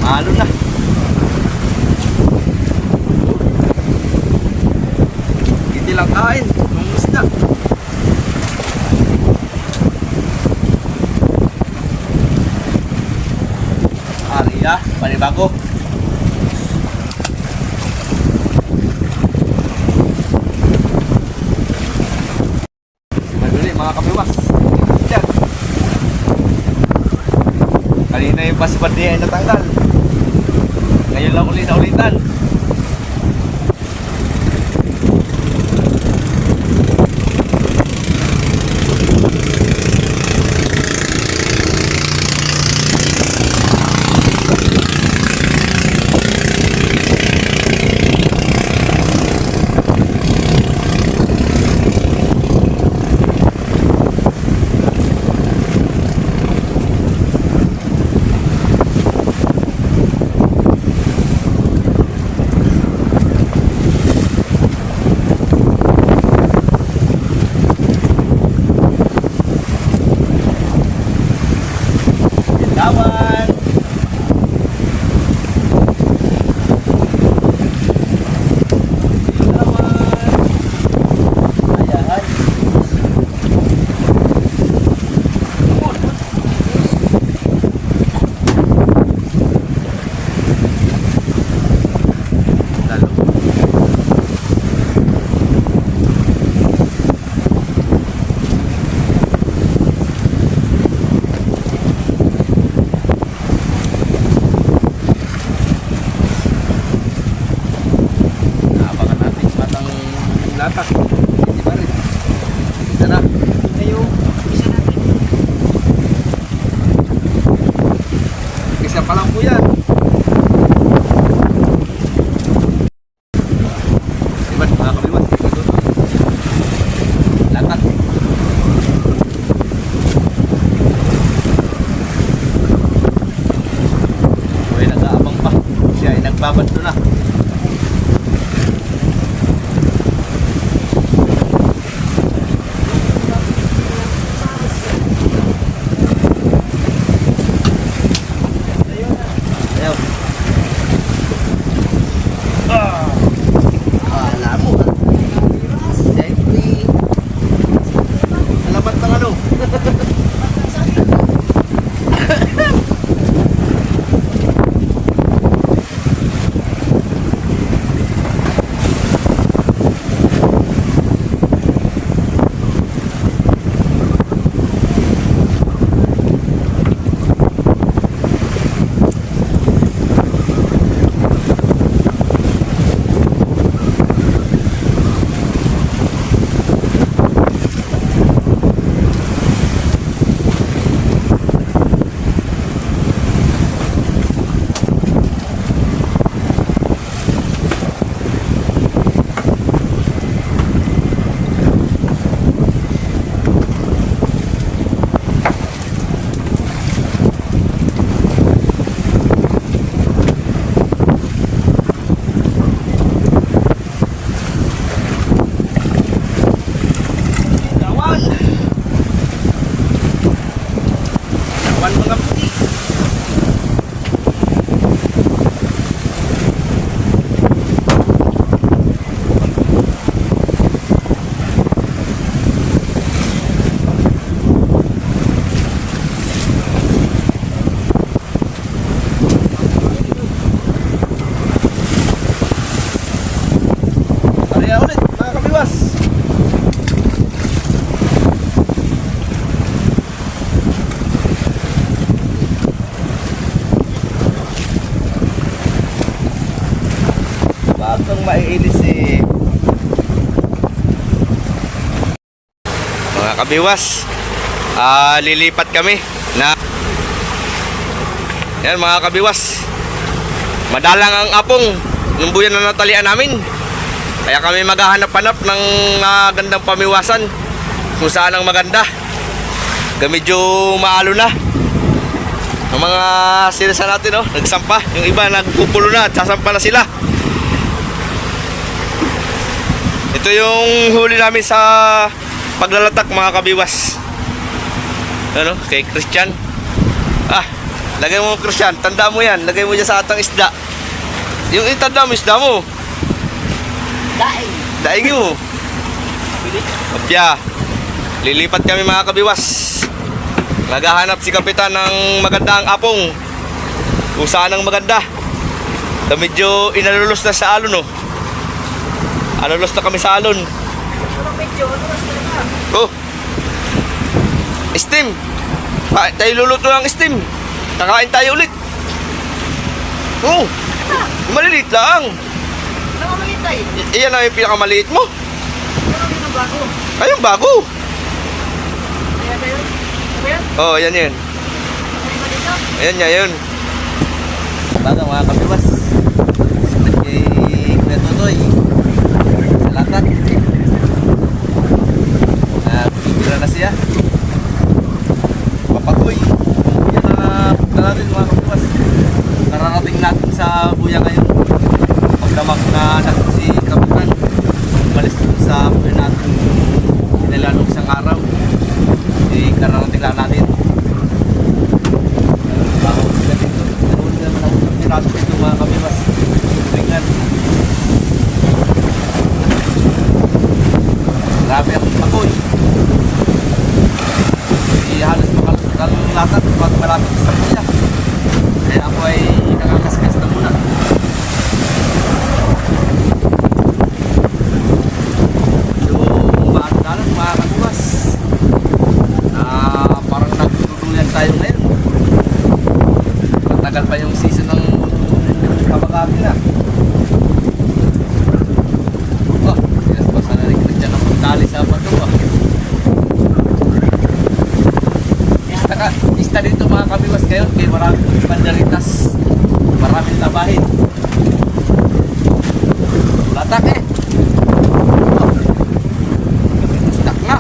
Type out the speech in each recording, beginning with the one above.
Halo na. Hindi lang kain ng isda. Ariya, panibago. Madali mga kabiwas. Yan. Kanina yung pasipad niya ay natanggal. Ngayon lang ulit na ulitan. Kawan. Latak. Hindi pa rin. Isa na. Ngayon, isa natin. Isa pa lang po yan. Diba, mga kabiwas. Ito. Latak. Uy, nag-aabang pa. Siya ay nagbabanto na. Bakang maiinis eh. Mga kabiwas, lilipat kami na yan mga kabiwas. Madalang ang apong ng buyan na natalian namin. Kaya kami maghahanap-hanap ng magandang pamiwasan kung saan ang maganda. Medyo maalo na ang mga sirisa natin, oh, nagsampa. Yung iba nagpupulo na at sasampa na sila. Ito yung huli namin sa paglalatak mga kabiwas. Ano, kay Christian. Lagay mo, Christian. Tanda mo yan. Lagay mo dyan sa atang isda. Yung itanda mo, isda mo. Daing. Daing mo. Opya. Lilipat kami mga kabiwas. Naghahanap si Kapitan ng magandang apong. Kung saan ang maganda. Na medyo inalulos na sa alon, no? Alulos na kami sa alon. Oh. Steam. Tayo luluto ng steam. Kakain tayo ulit. Oh. Maliliit lang. Nakamaliit tayo. Iyan ang yung pinakamaliit mo. Ano yung bago? Ayun, bago. Ayan ba yun? Ano ba yun? Oh, ayan yun. Ano ba dito? Ayan niya yun. Baga mga kapiwas, sabat kay Kuya Totoy sa lakat. Pipira na siya. Papagoy. Yan na punta natin mga kapiwas. Nararating natin sa buya ngayon. Pagdamag na natin si Kapitan. Umalis dun sa buya natin. Pinalanong isang araw. Kararating lang natin. Bago sila dito. Naroon naman ako ng piraso dito mga kapiwas. Tingnan. Grabe ang pagoy. Halos makalusot ang lakat pag malapit sa buya. Kaya ako ay nakakaskas na muna. Yung maandalan mga kapiwas. Parang nagtutuluyan tayo ngayon. Matagal pa yung season ng kabagati na. Oh, yes, basta na rin dyan ang pagdali sa bato. Ista dito mga kabiwas ngayon kaya maraming banderitas, maraming labahin. Latak eh. Stak na.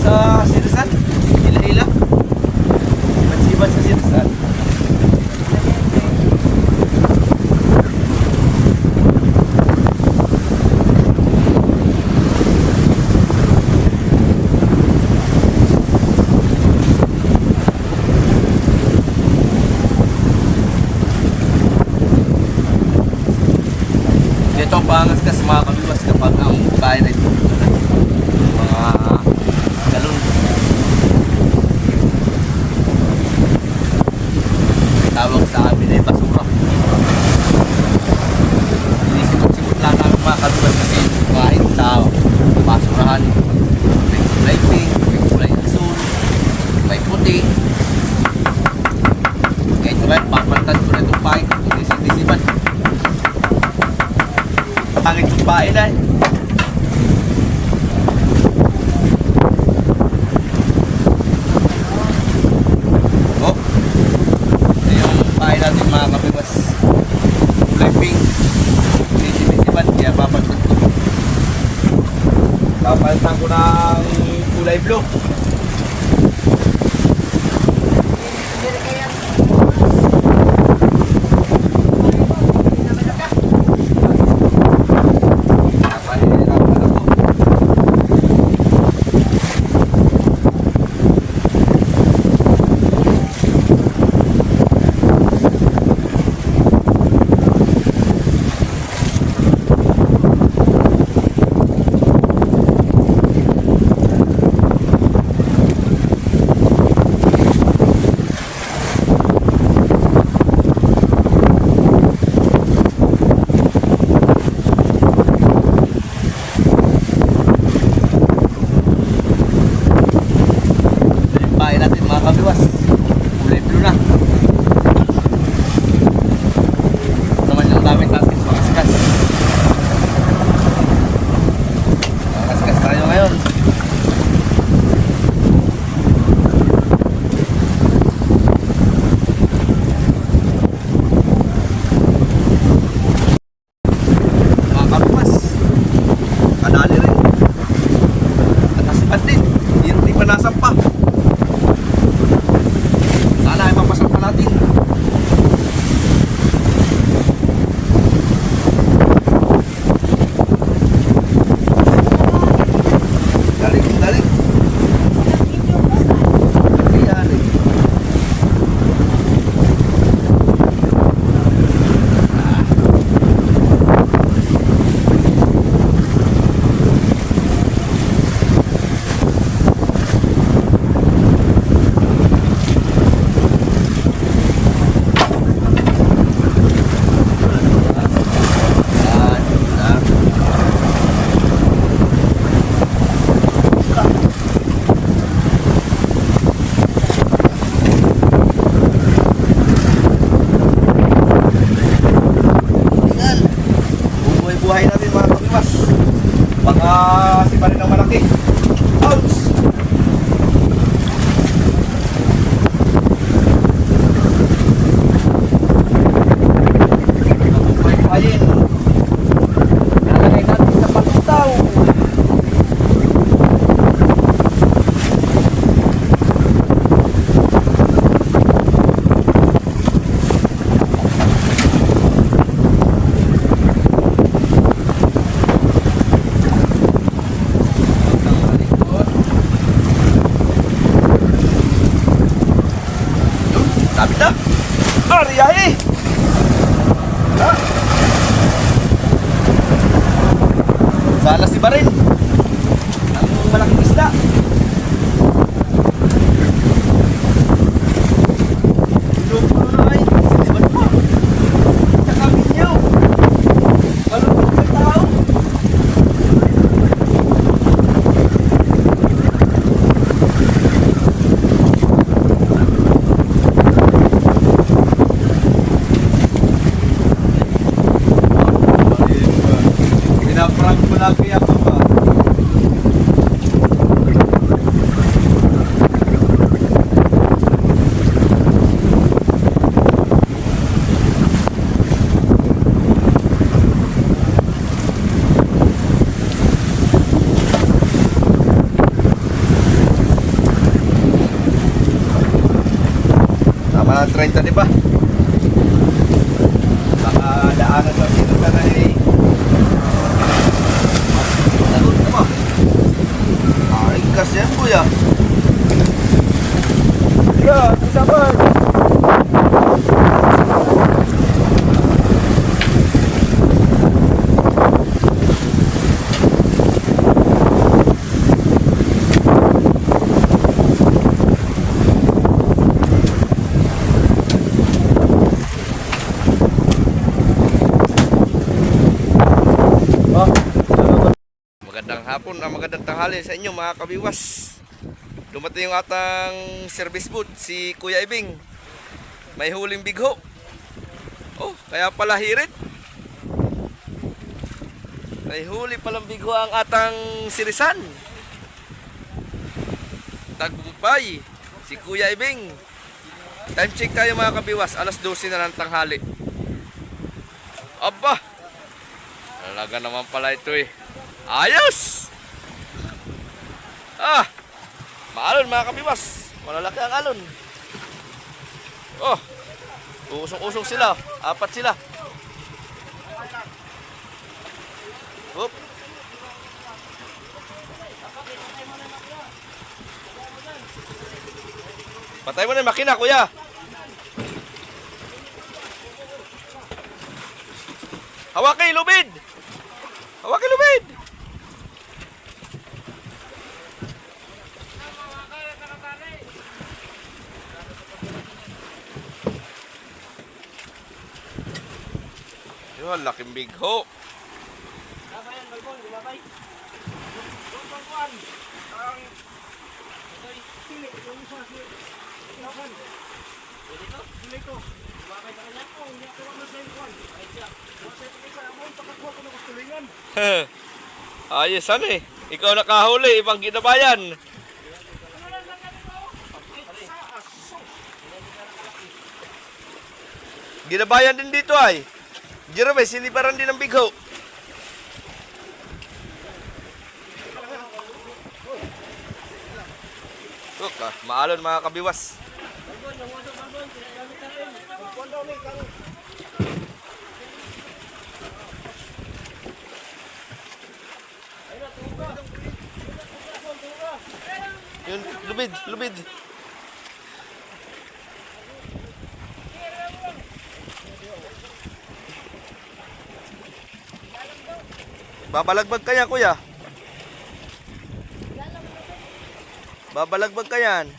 Sa Sirsan, hila-hila. Magsibat sa Sirsan. Ito ang pangaskas mga kabiwas kapag ang bahay na ito. Mga galon. Tawag sa amin ay basura. Sinisipot-sipot lang namin mga kabiwas kasi kahit sa basurahan may kulay pink, may kulay asul, may puti. Kaya ito rin, papalitan ko na itong pahay. Disipan. Pangit yung pahay na eh. Natin mga kapiwas kulay pink sinisipan kaya papalitan ko ng kulay blue. Si pa rin ang malaki. Ouch! Paypayin. Nalagay natin sa palutaw. Sabi na. Ariyahe. Ha? Sala si Barin. Ang malaking isda. Pinupuno na ay. Siniban mo. Sa kami niyo. Malupit ng tao. Pinaprank mo lagi ako ba? Tama na 30 di ba? Baka daanan sa dito ka na eh. Lagot na ba? Ay, gas yan kuya. Ya, bisa ba? Magandang hapon, magandang tanghali sa inyo mga kabiwas. Dumating yung atang service boat, si Kuya Ibing. May huling bigho. Oh, kaya pala hirit. May huli palang bigho ang atang sirisan. Tagumpay, si Kuya Ibing. Time check tayo mga kabiwas, alas 12 na ng tanghali. Aba, talaga naman pala ito eh. Ayos! Ah! Maalon mga kabiwas. Malalaki ang alon. Oh! Usong-usong sila. 4 sila. Oop! Patay mo na yung makina, kuya. Hawaki, lubid! Hawaki, lubid! Yun, laking bigho. Ayos ano eh. Ikaw nakahuli, ibang ginabayan. Ginabayan din dito ay. Jerome, sinibaran din ng bigho. Look, maalon mga kabiwas. Yun, lubid, lubid. Babalagbag kaya kuya? Babalagbag ka yan.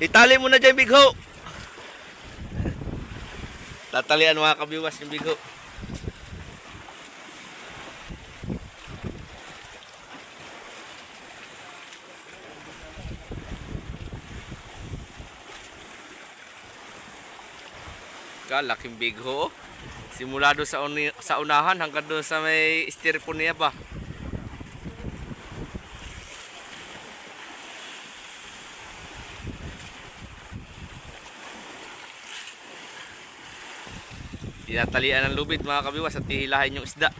Itali mo na dyan bigho. Tatalian mga kabiwas yung bigho. Laking bigho. Simula doon sa unahan hanggang doon sa may styrofoam niya ba. Tinatalian ng lubid mga kabiwas at hihilahin yung isda.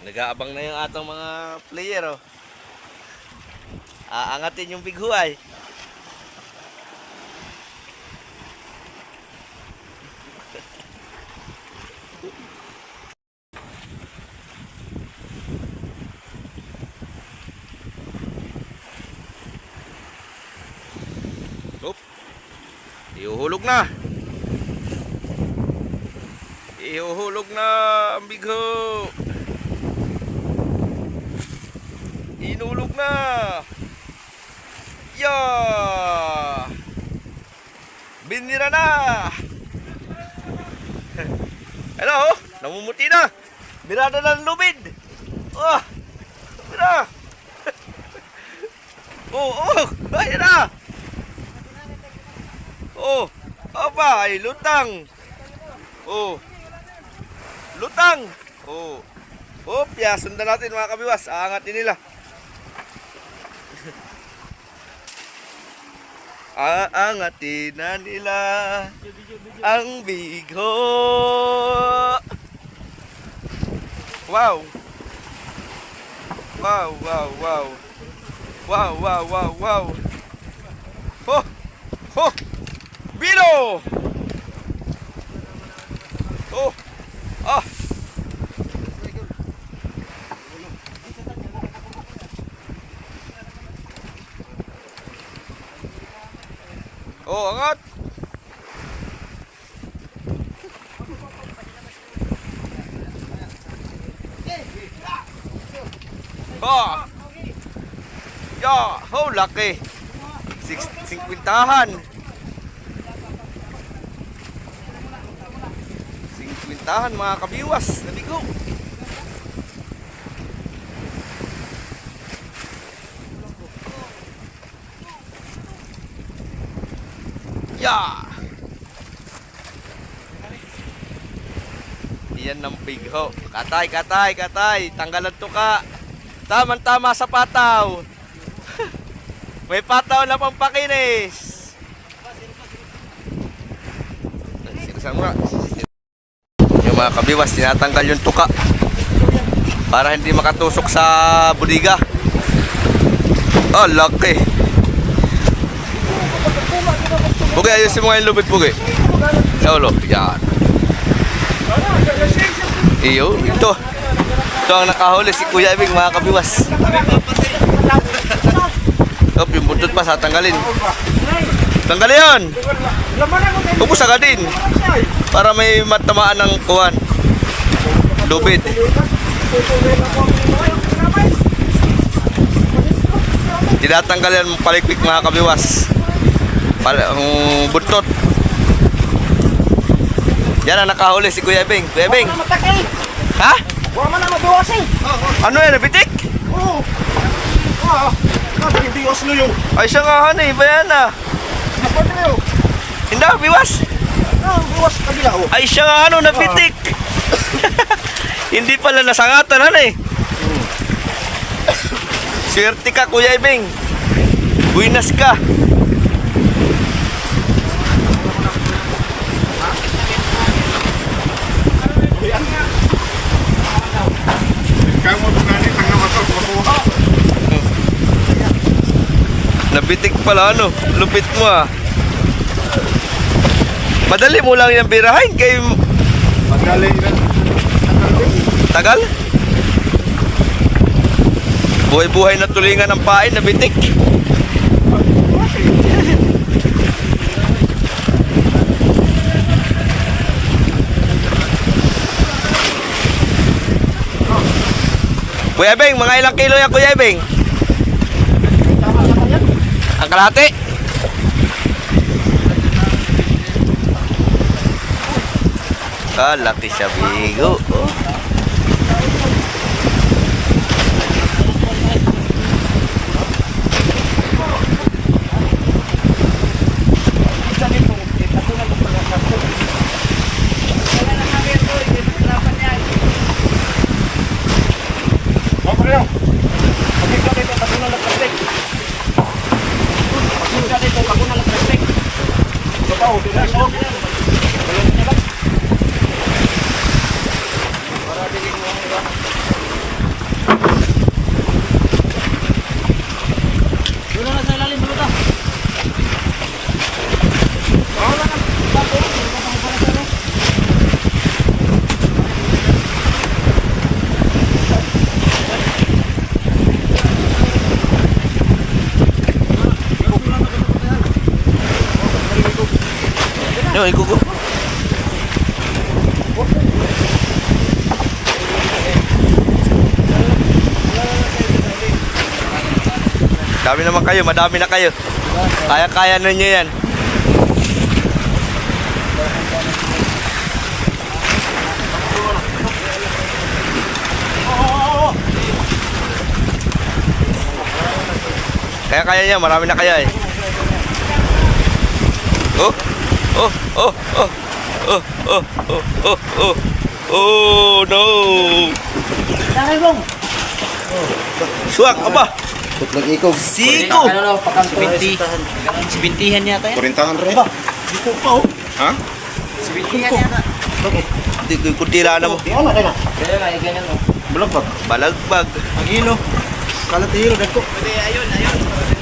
Nag-aabang na yung atong mga player oh. Aangatin yung bighuay. Oop. Iuhulog na. Iuhulog na ang bigho. Inulog na. Yeah. Binira na. Hello, namumuti na. Birada na ng lubid. Oh. Bira. Oh, ayun na. Oh, aba, ay lutang. Oh. Lutang. Oh. Opya, sundan natin mga kabiwas. Aangatin nila. Aangatin na nila ang bigho. Wow. Wow, wow, wow. Wow, wow, wow, wow. Ho! Ho! Bino! Oh! Ah! Oh, angat! Oh! Yeah! Oh, laki! 50-50-han! 50-50-han mga kabiwas! Nabigo! Yeah! Yan ng bigho. Katay, katay, katay. Tanggalan to ka. Tama-tama sa pataw. May pataw na pang pakinis. Yung mga kabiwas, tinatanggal yung tuka para hindi makatusok sa budiga. Oh, laki. Pugi, ayusin mo nga yung lubid, Pugi. Sa ulo, yan. Iyo, ito. Ito ang nakahuli si Kuya Ibig, mga kabiwas. Op, yung buntot pa sa tanggalin. Tanggalin yan. Pupus agad din. Para may matamaan ng kuwan. Lubid. Tinatanggal yan palikpik mga kabiwas. Ang buntot. Yan ang nakahuli si Kuya Ibig. Kuya Ibig. Ha? Wala man na mabiwas eh. Ano yan? Nabitik? Oo. Hindi biwas na yun. Ay siya nga han eh. Bayan na. Napwede na yun. Hindi, biwas. Biwas kabila oh. Ay siya nga ano, nabitik. Hindi pala nasangatan han eh. Swerte ka Kuya Ibig. Buinas ka. Nabitik pala ano, lupit mo ah. Madali mo lang yung birahin kay Magaling na. tagal. Buhay-buhay na tulingan ng pain, nabitik. Kuya Beng, mga ilang kilo yan Kuya Beng? Ang kalahati? Laki siya bigo. Oh. Tao, tinasok. Doon na sa ilalim dito ta. Yo, ikuko. Dami naman kayo, madami na kayo. Kaya-kaya ninyo yan. Kaya-kaya niya, marami na kaya eh. Oh, oh, oh, oh, oh, oh, oh, oh, oh, oh, no. Suwak, apa? Putlang ikaw. Siko. Ano Sibintihan yata yan. Kurintahan rin. Dito pa oh. Ha? Sibintihan yata. Hindi ko kutira na mo. Di ano kaya na? Kaya nga, ganyan o. Balagbag. Balagbag. Ang ilo. Kalat hilo dagko. Pwede, ayun.